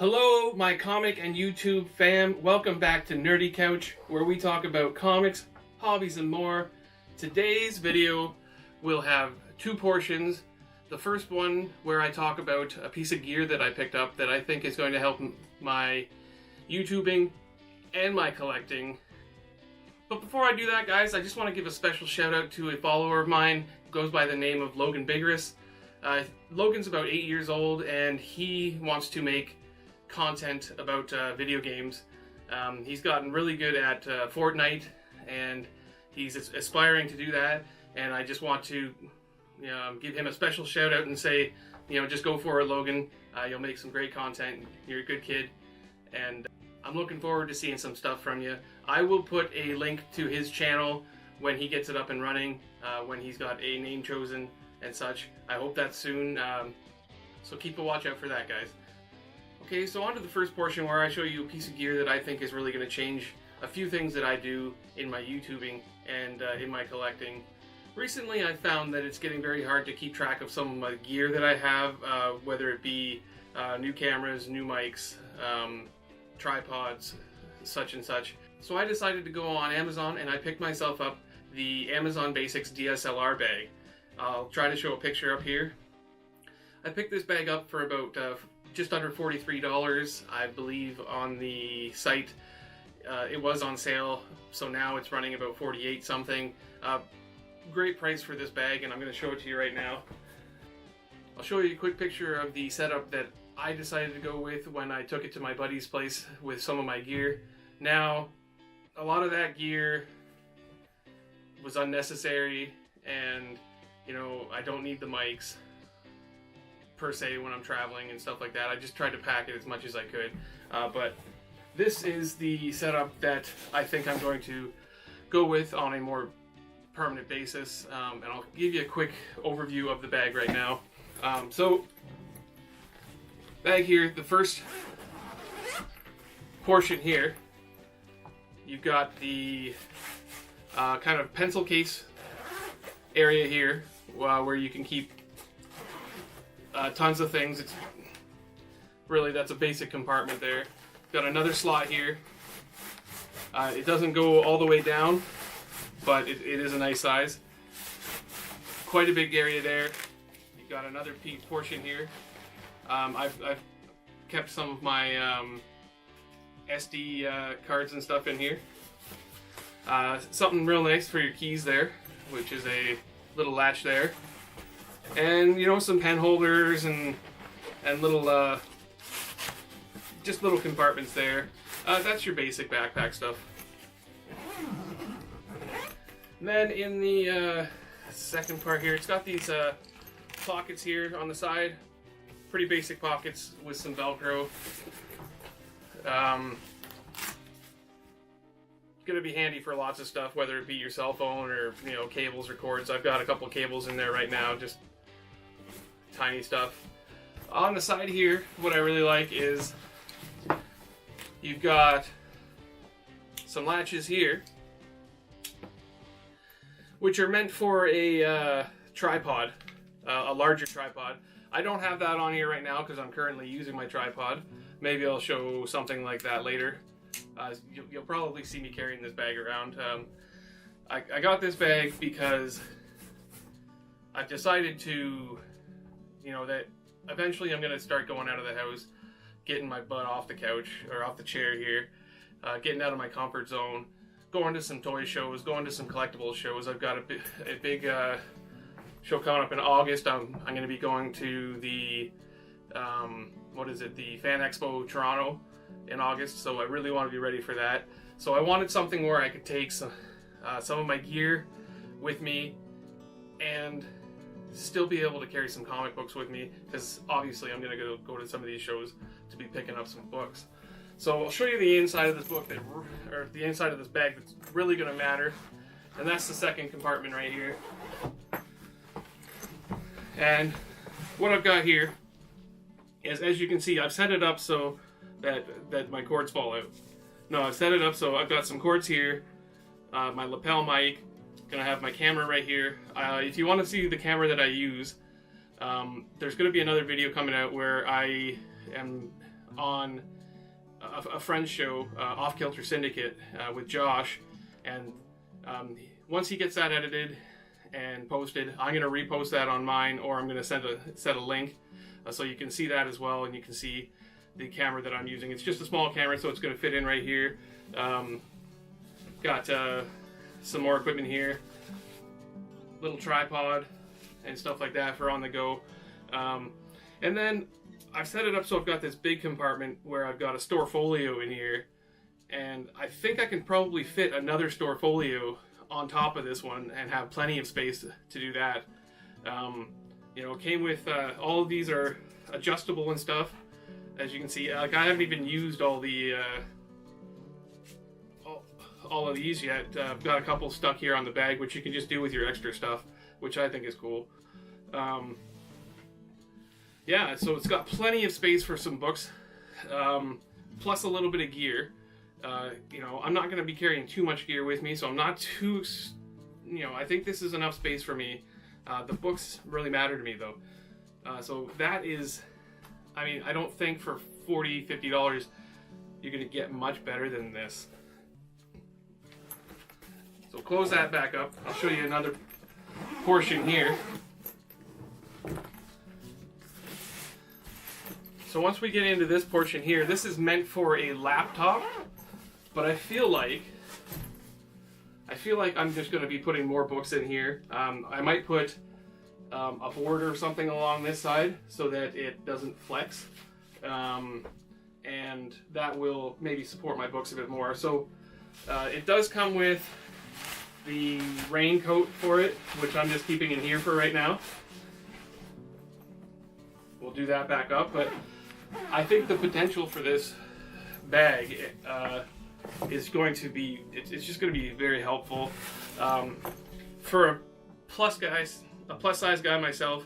Hello, my comic and YouTube fam. Welcome back to Nerdy Couch, where we talk about comics, hobbies, and more. Today's video will have two portions. The first one where I talk about a piece of gear that I picked up that I think is going to help my YouTubing and my collecting. But before I do that, guys, I just want to give a special shout out to a follower of mine who goes by the name of Logan Bigris. Logan's about 8 years old and he wants to make content about video games. He's gotten really good at Fortnite and he's aspiring to do that, and I just want to give him a special shout out and say, just go for it, Logan. You'll make some great content. You're a good kid, and I'm looking forward to seeing some stuff from you. I will put a link to his channel when he gets it up and running, when he's got a name chosen and such. I hope that's soon, so keep a watch out for that, guys. Okay, so on to the first portion where I show you a piece of gear that I think is really going to change a few things that I do in my YouTubing and in my collecting. Recently I found that it's getting very hard to keep track of some of my gear that I have, whether it be new cameras, new mics, tripods, such and such. So I decided to go on Amazon and I picked myself up the Amazon Basics DSLR bag. I'll try to show a picture up here. I picked this bag up for about just under $43, I believe, on the site. It was on sale, so now it's running about 48 something. Great price for this bag, and I'm going to show it to you right now. I'll show you a quick picture of the setup that I decided to go with when I took it to my buddy's place with some of my gear. Now, a lot of that gear was unnecessary, and I don't need the mics per se when I'm traveling and stuff like that. I just tried to pack it as much as I could, but this is the setup that I think I'm going to go with on a more permanent basis, and I'll give you a quick overview of the bag right now. So, bag here, the first portion here, you've got the kind of pencil case area here, where you can keep tons of things. It's really, that's a basic compartment there. Got another slot here. It doesn't go all the way down, but it is a nice size. Quite a big area there. You've got another portion here. I've kept some of my SD cards and stuff in here. Something real nice for your keys there, which is a little latch there. And some pen holders and little just little compartments there. That's your basic backpack stuff. And then in the second part here, it's got these pockets here on the side. Pretty basic pockets with some Velcro. Gonna be handy for lots of stuff, whether it be your cell phone or cables or cords. I've got a couple cables in there right now, just tiny stuff. On the side here, what I really like is you've got some latches here, which are meant for a tripod, a larger tripod. I don't have that on here right now because I'm currently using my tripod. Maybe I'll show something like that later. You'll probably see me carrying this bag around. I got this bag because I've decided to, that eventually I'm going to start going out of the house, getting my butt off the couch or off the chair here, getting out of my comfort zone, going to some toy shows, going to some collectibles shows. I've got a big show coming up in August. I'm going to be going to the, the Fan Expo Toronto in August, so I really want to be ready for that. So I wanted something where I could take some of my gear with me and still be able to carry some comic books with me, because obviously I'm going to go to some of these shows to be picking up some books. So I'll show you the inside of this book, or the inside of this bag that's really going to matter, and that's the second compartment right here. And what I've got here is, as you can see, I've set it up so that my cords fall out. No, I've set it up so I've got some cords here, my lapel mic, gonna have my camera right here. If you want to see the camera that I use, there's gonna be another video coming out where I am on a friend's show, Off Kilter Syndicate, with Josh, and once he gets that edited and posted, I'm going to repost that on mine, or I'm going to set a link so you can see that as well, and you can see the camera that I'm using. It's just a small camera, so it's going to fit in right here. Got some more equipment here, little tripod and stuff like that for on the go. And then I've set it up so I've got this big compartment where I've got a Storefolio in here, and I think I can probably fit another Storefolio on top of this one and have plenty of space to do that. You know, it came with all of these are adjustable and stuff, as you can see. Like, I haven't even used all the all of these yet. I've got a couple stuck here on the bag, which you can just do with your extra stuff, which I think is cool. Yeah, so it's got plenty of space for some books, plus a little bit of gear. You know, I'm not going to be carrying too much gear with me, so I'm not too, you know, I think this is enough space for me. The books really matter to me, though. So that is, I mean, I don't think for $40, $50 you're going to get much better than this. So close that back up. I'll show you another portion here. So once we get into this portion here, this is meant for a laptop, but I feel like I'm just going to be putting more books in here. I might put a board or something along this side so that it doesn't flex, and that will maybe support my books a bit more. So it does come with the raincoat for it, which I'm just keeping in here for right now. We'll do that back up, but I think the potential for this bag is going to be, it's just going to be very helpful. For a plus size guy myself,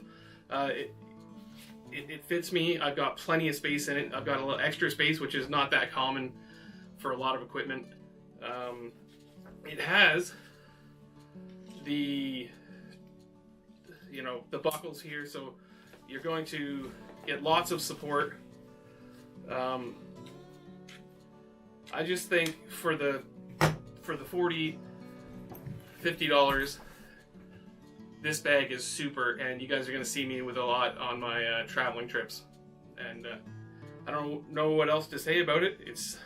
it fits me. I've got plenty of space in it. I've got a little extra space, which is not that common for a lot of equipment. It has the, you know, the buckles here, so you're going to get lots of support. I just think for the $40, $50, this bag is super, and you guys are going to see me with a lot on my traveling trips. And I don't know what else to say about it. It's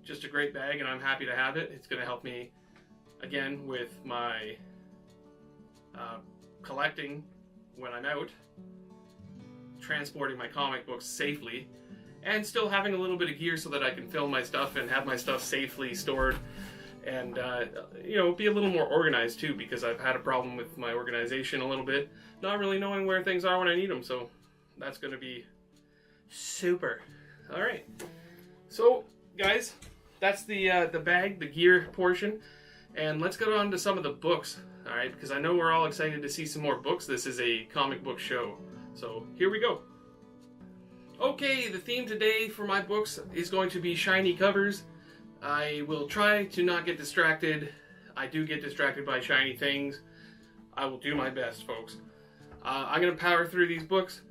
just a great bag, and I'm happy to have it. It's going to help me, again, with my collecting when I'm out, transporting my comic books safely, and still having a little bit of gear so that I can film my stuff and have my stuff safely stored, and you know, be a little more organized too, because I've had a problem with my organization a little bit, not really knowing where things are when I need them. So that's going to be super. All right, so guys, that's the bag, the gear portion, and let's get on to some of the books. All right, because I know we're all excited to see some more books. This is a comic book show, so here we go. Okay, the theme today for my books is going to be shiny covers. I will try to not get distracted. I do get distracted by shiny things. I will do my best, folks. I'm going to power through these books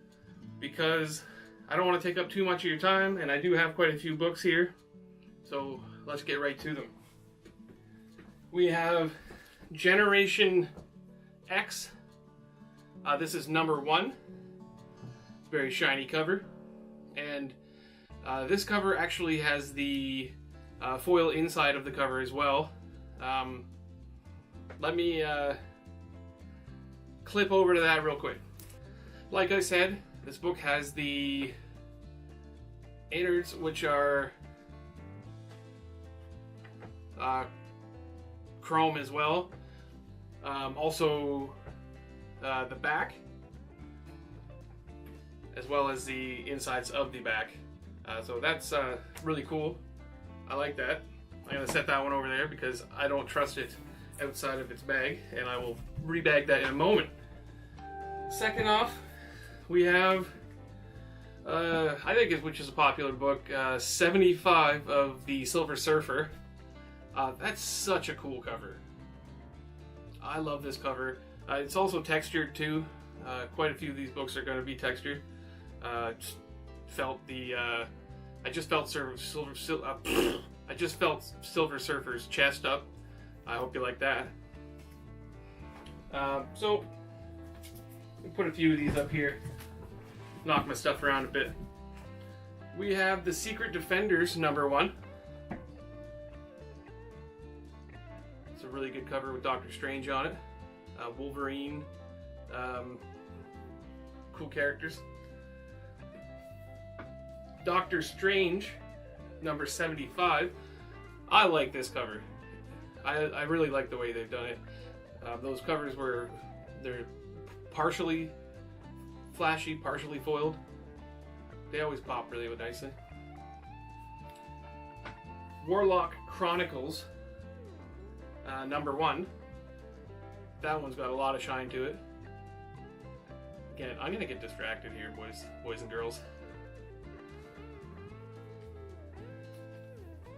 because I don't want to take up too much of your time, and I do have quite a few books here. So let's get right to them. We have Generation X. This is number 1. Very shiny cover. And this cover actually has the foil inside of the cover as well. Let me clip over to that real quick. Like I said, this book has the innards, which are chrome as well. Also the back, as well as the insides of the back. So that's really cool. I like that. I'm going to set that one over there because I don't trust it outside of its bag, and I will rebag that in a moment. Second off, we have, I think which is a popular book, 75 of the Silver Surfer. That's such a cool cover. I love this cover. It's also textured too. Quite a few of these books are going to be textured. felt the I just felt I just felt Silver Surfer's chest up. I hope you like that. So we'll put a few of these up here, knock my stuff around a bit. We have the Secret Defenders #1. It's a really good cover with Doctor Strange on it. Wolverine, cool characters. Doctor Strange #75. I like this cover. I really like the way they've done it. Those covers they're partially flashy, partially foiled. They always pop really nicely. Warlock Chronicles #1. That one's got a lot of shine to it. Again, I'm gonna get distracted here, boys and girls.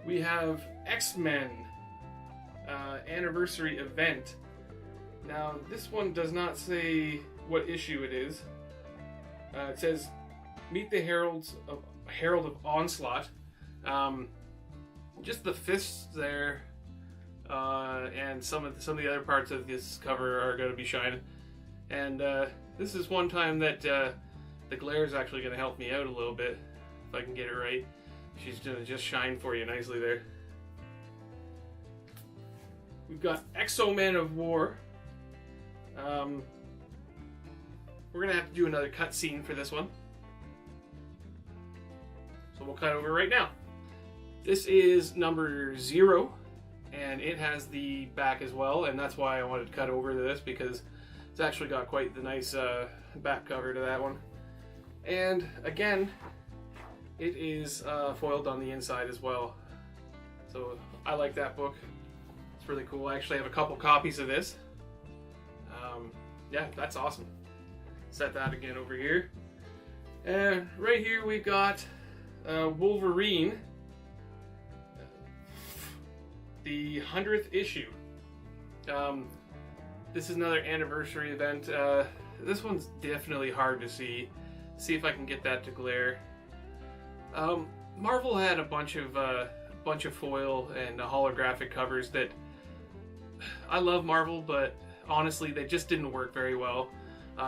We have X-Men anniversary event. Now, this one does not say what issue it is. It says, "Meet the Herald of Onslaught." Just the fists there, and some of the other parts of this cover are going to be shining. And this is one time that the glare is actually going to help me out a little bit if I can get it right. She's going to just shine for you nicely there. We've got Exo-Men of War. We're going to have to do another cutscene for this one. So we'll cut over right now. This is #0, and it has the back as well, and that's why I wanted to cut over to this, because it's actually got quite the nice back cover to that one. And again, it is foiled on the inside as well. So I like that book. It's really cool. I actually have a couple copies of this. Yeah, that's awesome. Set that again over here. And right here we got Wolverine, the 100th issue. This is another anniversary event. This one's definitely hard to see. See if I can get that to glare. Marvel had a bunch of foil and holographic covers that I love Marvel, but honestly, they just didn't work very well.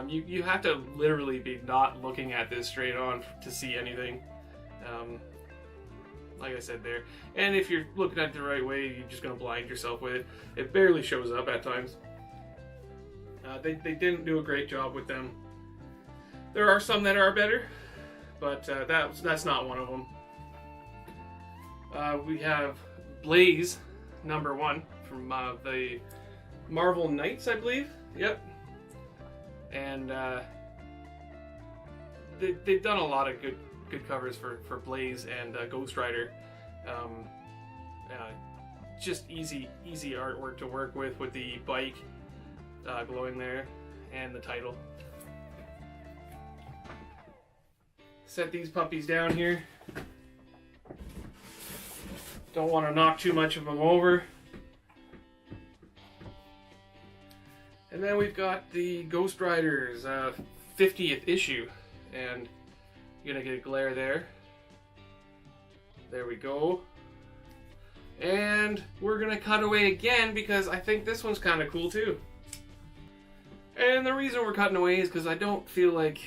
You have to literally be not looking at this straight on to see anything. Like I said there. And if you're looking at it the right way, you're just going to blind yourself with it. It barely shows up at times. They didn't do a great job with them. There are some that are better, but that's not one of them. We have Blaze #1 from the Marvel Knights, I believe. Yep. And they've done a lot of good covers for Blaze and Ghost Rider. Just easy artwork to work with the bike glowing there and the title. Set these puppies down here. Don't want to knock too much of them over. And then we've got the Ghost Riders 50th issue, and you're gonna get a glare there. There we go. And we're gonna cut away again because I think this one's kind of cool too. And the reason we're cutting away is because I don't feel like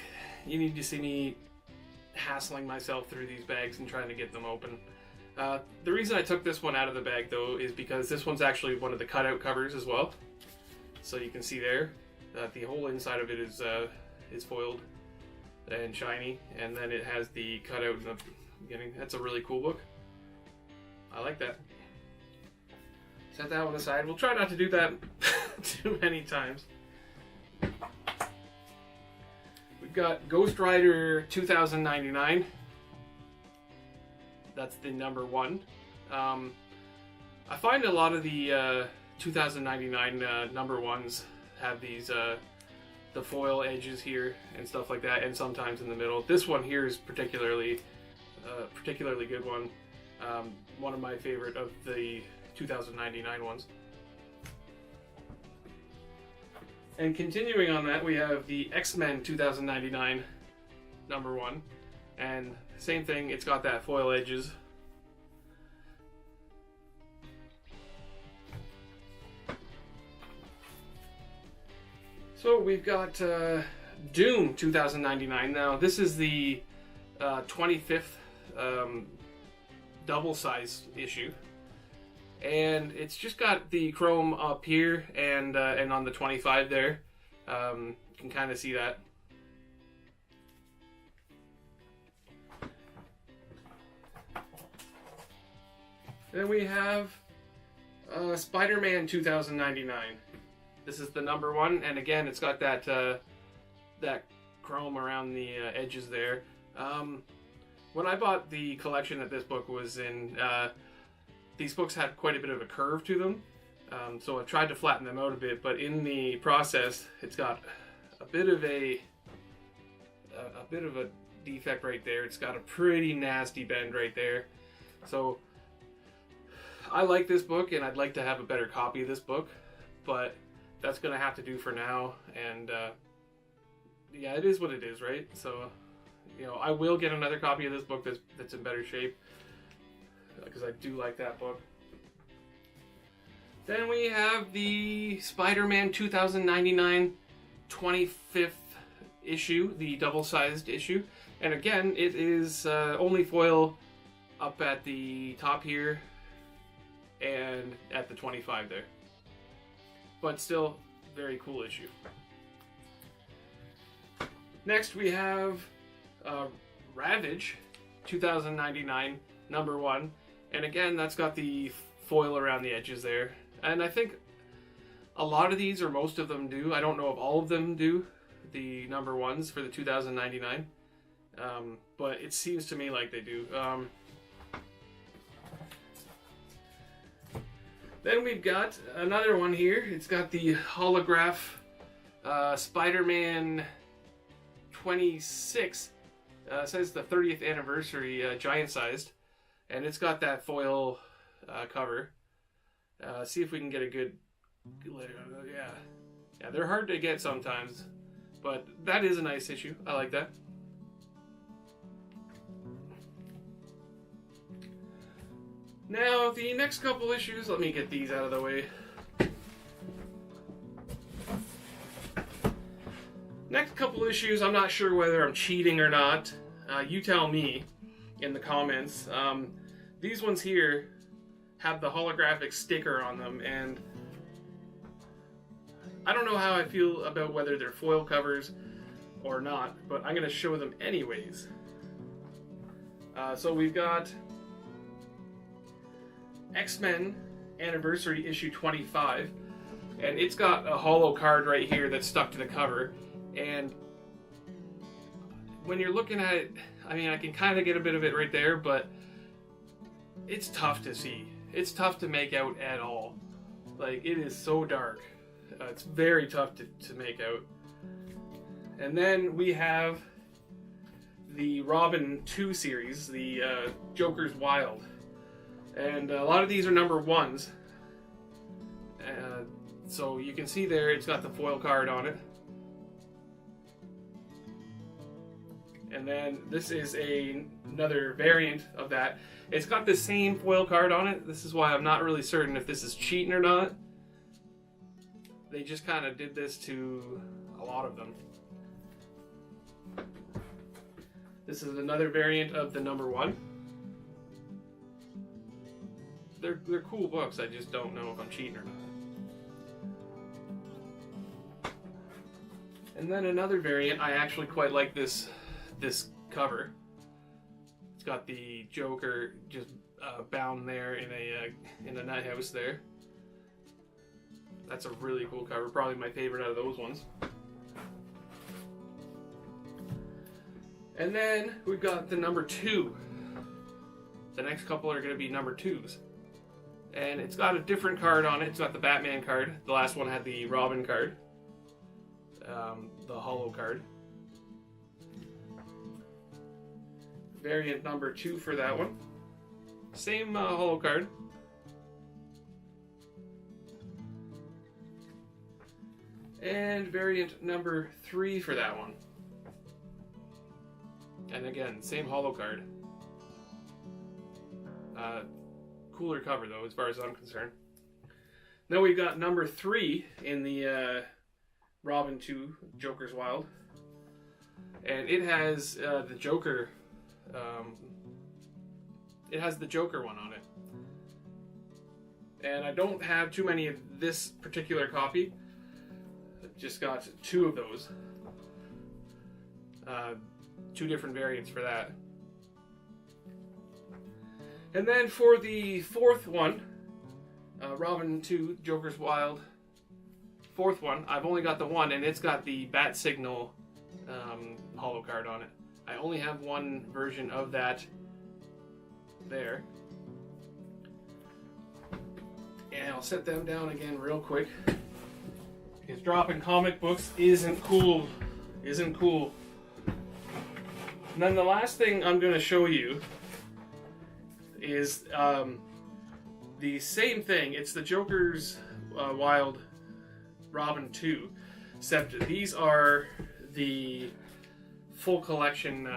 you need to see me hassling myself through these bags and trying to get them open. The reason I took this one out of the bag though is because this one's actually one of the cutout covers as well. So you can see there that the whole inside of it is foiled and shiny, and then it has the cutout in the beginning. That's a really cool book. I like that. Set that one aside. We'll try not to do that too many times. We've got Ghost Rider 2099. That's the #1. I find a lot of the 2099 #1s have these the foil edges here and stuff like that, and sometimes in the middle. This one here is particularly good one. One of my favorite of the 2099 ones. And continuing on that, we have the X-Men 2099 #1. And same thing, it's got that foil edges. So we've got Doom 2099. Now this is the 25th double-sized issue, and it's just got the chrome up here and on the 25 there. You can kind of see that. Then we have Spider-Man 2099. This is the number 1, and again, it's got that that chrome around the edges there. When I bought the collection that this book was in, these books had quite a bit of a curve to them, so I tried to flatten them out a bit. But in the process, it's got a bit of a defect right there. It's got a pretty nasty bend right there. So I like this book, and I'd like to have a better copy of this book, but that's going to have to do for now. And yeah, it is what it is, right? So, you know, I will get another copy of this book that's in better shape, because I do like that book. Then we have the Spider-Man 2099 25th issue, the double-sized issue. And again, it is only foil up at the top here and at the 25 there. But still, very cool issue. Next we have Ravage 2099 number 1, and again that's got the foil around the edges there. And I think a lot of these, or most of them, do. I don't know if all of them do the number 1s for the 2099, but it seems to me like they do. Then we've got another one here. It's got the holograph Spider-Man 26. Says the 30th anniversary, giant-sized, and it's got that foil cover. See if we can get a good yeah, they're hard to get sometimes, but that is a nice issue. I like that. Now, the next couple issues, let me get these out of the way. Next couple issues, I'm not sure whether I'm cheating or not. You tell me in the comments. These ones here have the holographic sticker on them, and I don't know how I feel about whether they're foil covers or not, but I'm going to show them anyways. So we've got X-Men Anniversary issue 25, and it's got a holo card right here that's stuck to the cover. And when you're looking at it, I mean, I can kind of get a bit of it right there, but it's tough to see. It's tough to make out at all. Like, it is so dark. It's very tough to make out. And then we have the Robin 2 series, the Joker's Wild. And a lot of these are number 1s. So you can see there, it's got the foil card on it. And then this is another variant of that. It's got the same foil card on it. This is why I'm not really certain if this is cheating or not. They just kind of did this to a lot of them. This is another variant of the number 1. They're cool books. I just don't know if I'm cheating or not. And then another variant, I actually quite like this cover. It's got the Joker just bound there in a nut house there. That's a really cool cover. Probably my favorite out of those ones. And then we've got the number 2. The next couple are going to be number 2s. And it's got a different card on it. It's got the Batman card. The last one had the Robin card. The holo card. Variant number 2 for that one. Same holo card. And variant number 3 for that one. And again, same holo card. Cooler cover though, as far as I'm concerned. Then we've got number 3 in the Robin 2 Joker's Wild. And it has the Joker. It has the Joker one on it. And I don't have too many of this particular copy. I've just got 2 of those. 2 different variants for that. And then for the 4th one, Robin 2 Joker's Wild, 4th one, I've only got the one, and it's got the Bat Signal holo card on it. I only have one version of that there. And I'll set them down again real quick, because dropping comic books isn't cool. Isn't cool. And then the last thing I'm going to show you is the same thing. It's the Joker's Wild Robin 2, except these are the full collection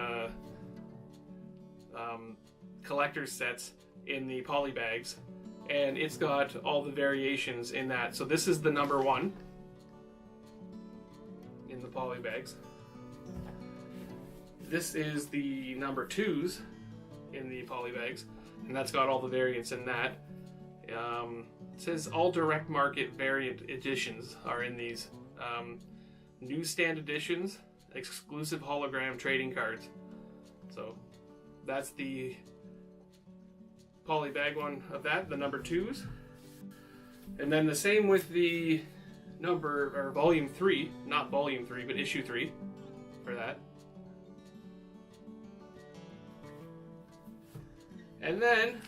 collector's sets in the poly bags, and it's got all the variations in that. So this is the number 1 in the poly bags. This is the number 2s in the poly bags, and that's got all the variants in that. It says all direct market variant editions are in these. Newsstand editions, exclusive hologram trading cards. So that's the poly bag one of that, the number 2s. And then the same with the volume 3, not volume 3, but issue 3 for that. And then,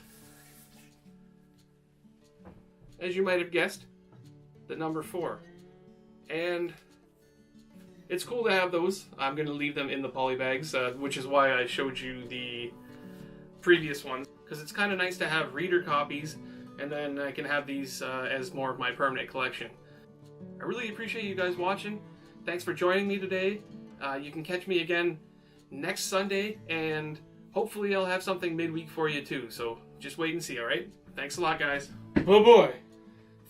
as you might have guessed, the number 4. And it's cool to have those. I'm going to leave them in the poly bags, which is why I showed you the previous ones, because it's kind of nice to have reader copies, and then I can have these as more of my permanent collection. I really appreciate you guys watching. Thanks for joining me today. You can catch me again next Sunday, and hopefully I'll have something midweek for you too, so just wait and see, alright? Thanks a lot, guys. Bye-bye.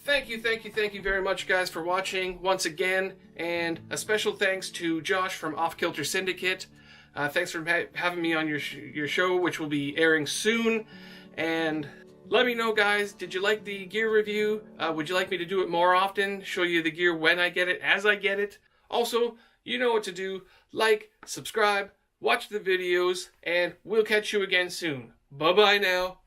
Thank you very much, guys, for watching once again, and a special thanks to Josh from Off Kilter Syndicate. Thanks for having me on your show, which will be airing soon. And let me know, guys, did you like the gear review? Would you like me to do it more often? Show you the gear when I get it, as I get it? Also, you know what to do. Like, subscribe, watch the videos, and we'll catch you again soon. Bye-bye now.